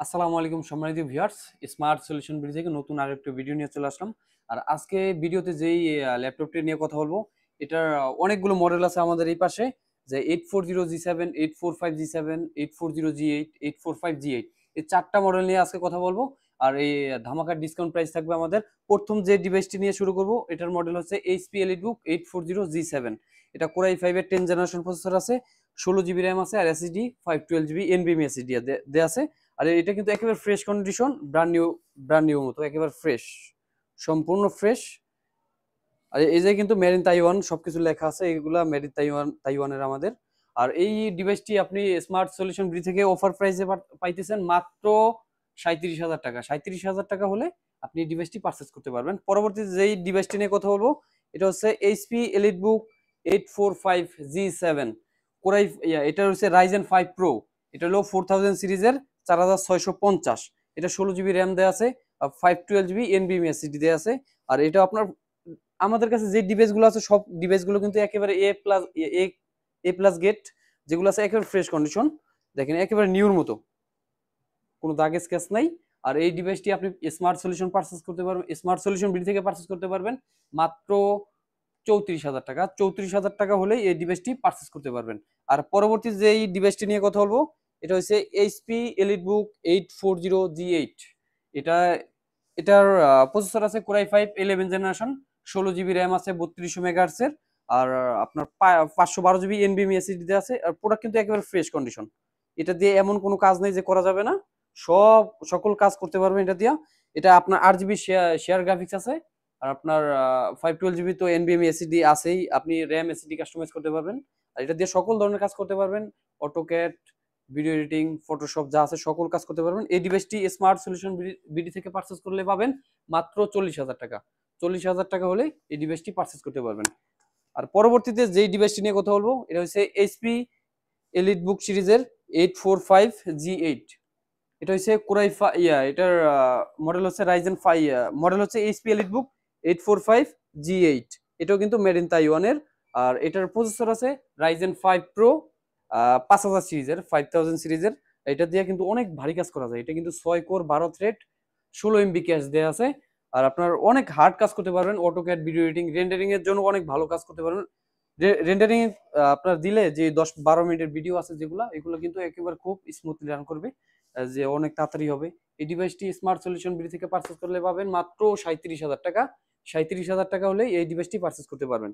আসসালামু আলাইকুম সম্মানিত ভিউয়ার্স, স্মার্ট সলিউশন বিডি থেকে নতুন আরেকটা ভিডিও নিয়ে চলে আসলাম। আর আজকে ভিডিওতে যেই ল্যাপটপটি নিয়ে কথা বলবো, এটার অনেকগুলো মডেল আছে আমাদের এই পাশে, যে 840G7, 845G7, 840G8, 845G8, এই চারটা মডেল নিয়ে আজকে কথা বলবো। আর এই ধামাকার ডিসকাউন্ট প্রাইস থাকবে আমাদের। প্রথম যে ডিভাইসটি নিয়ে শুরু করব, এটার মডেল হচ্ছে এইচপি এলিটবুক 840G7। এটা কোর i5 এর 10 জেনারেশন প্রসেসর আছে, 16 জিবি র্যাম আছে, আর এসএসডি 512 জিবি এনভিএমই এসএসডি দেয়া আছে। আর এটা কিন্তু একেবারে ফ্রেশ কন্ডিশন, ব্র্যান্ড নিউ মতো, একেবারে ফ্রেশ, সম্পূর্ণ ফ্রেশ। আর এই যে কিন্তু মেড ইন তাইওয়ান সবকিছু লেখা আছে, এগুলা মেড ইন তাইওয়ানের আমাদের। আর এই ডিভাইসটি আপনি স্মার্ট সলিউশন বি থেকে অফার প্রাইসে পাইতেছেন মাত্র 37,000 টাকা। 37,000 টাকা হলে আপনি এই ডিভাইসটি পারচেস করতে পারবেন। পরবর্তী যেই ডিভাইসটি নিয়ে কথা বলবো, এটা হচ্ছে এইচপি এলিটবুক 845G7 কোরাই। এটা হচ্ছে রাইজেন 5 প্রো। এটা হলো 4000 সিরিজের 4650। এটা 16 জিবি র্যাম দেওয়া আছে, 512 জিবি এনভিএমই এসএসডি দেওয়া আছে। আর এটা আপনার আমাদের কাছে যে ডিভাইসগুলো আছে সব ডিভাইসগুলো কিন্তু একেবারে এ প্লাস গেট, যেগুলো আছে একেবারে ফ্রেশ কন্ডিশন। দেখেন একেবারে নিউর মতো, কোনো দাগ স্ক্র্যাচ নাই। আর এই ডিভাইসটি আপনি স্মার্ট সলিউশন পারচেস করতে পারবেন, স্মার্ট সলিউশন বিডি থেকে পারচেস করতে পারবেন মাত্র 34,000 টাকা। 34,000 টাকা হলেই এই ডিভাইসটি পারচেস করতে পারবেন। আর পরবর্তী যে এই ডিভাইসটি নিয়ে কথা বলবো, এটা হচ্ছে এইচপি এলিটবুক 840G8। এটা এটার প্রসেসর আছে core i5 11 generation, 16 GB RAM আছে, 3200 মেগাহার্টসের। আর আপনার 512 জিবি এনভিএমই এসএসডি দেওয়া আছে। আর প্রোডাক্ট কিন্তু একেবারে ফ্রেশ কন্ডিশন। এটা দিয়ে এমন কোনো কাজ নেই যে করা যাবে না, সকল কাজ করতে পারবেন এটা দিয়ে। এটা আপনার 8 জিবি শেয়ার গ্রাফিক্স আছে। আর আপনার 512 জিবি তো এনভিএমই এসএসডি আছেই, আপনি র্যাম এসএসডি কাস্টমাইজ করতে পারবেন। আর এটা দিয়ে সকল ধরনের কাজ করতে পারবেন, অটোক্যাড, ভিডিও এডিটিং, ফটোশপ যা আছে সকল কাজ করতে পারবেন। এই ডিভাইসটি স্মার্ট সলিউশন বিডি থেকে পারচেস করলে পাবেন মাত্র 40,000 টাকা। 40,000 টাকা হলে এই ডিভাইসটি পারচেস করতে পারবেন। আর পরবর্তীতে যেই ডিভাইসটি নিয়ে কথা বলবো, এটা হচ্ছে এইচপি এলিটবুক সিরিজের 845G8। এটা হচ্ছে কোরাই এটার মডেল হচ্ছে রাইজেন 5, মডেল হচ্ছে এইচপি এলিটবুক 845G8। এটাও কিন্তু মেড ইন তাইওয়ানের। আর এটার প্রসেসর আছে রাইজেন 5 প্রো 5000 সিরিজের, 5000 সিরিজের। এটা দিয়ে কিন্তু অনেক ভারী কাজ করা যায়। এটা কিন্তু 6 কোর 12 থ্রেড, 16 MB ক্যাশ দেওয়া আছে। আর আপনার অনেক হার্ড কাজ করতে পারবেন, অটোক্যাড, ভিডিও এডিটিং, রেন্ডারিং এর জন্য অনেক ভালো কাজ করতে পারবেন। রেন্ডারিং আপনার দিলে যে 10-12 মিনিটের ভিডিও আছে যেগুলো, এগুলো কিন্তু একেবারে খুব স্মুথলি রান করবে, যে অনেক তাড়াতাড়ি হবে। এই ডিভাইসটি স্মার্ট সলিউশন বিডি থেকে পারচেস করলে পাবেন মাত্র 37,000 টাকা। 37,000 টাকা হলে এই ডিভাইসটি পারচেস করতে পারবেন।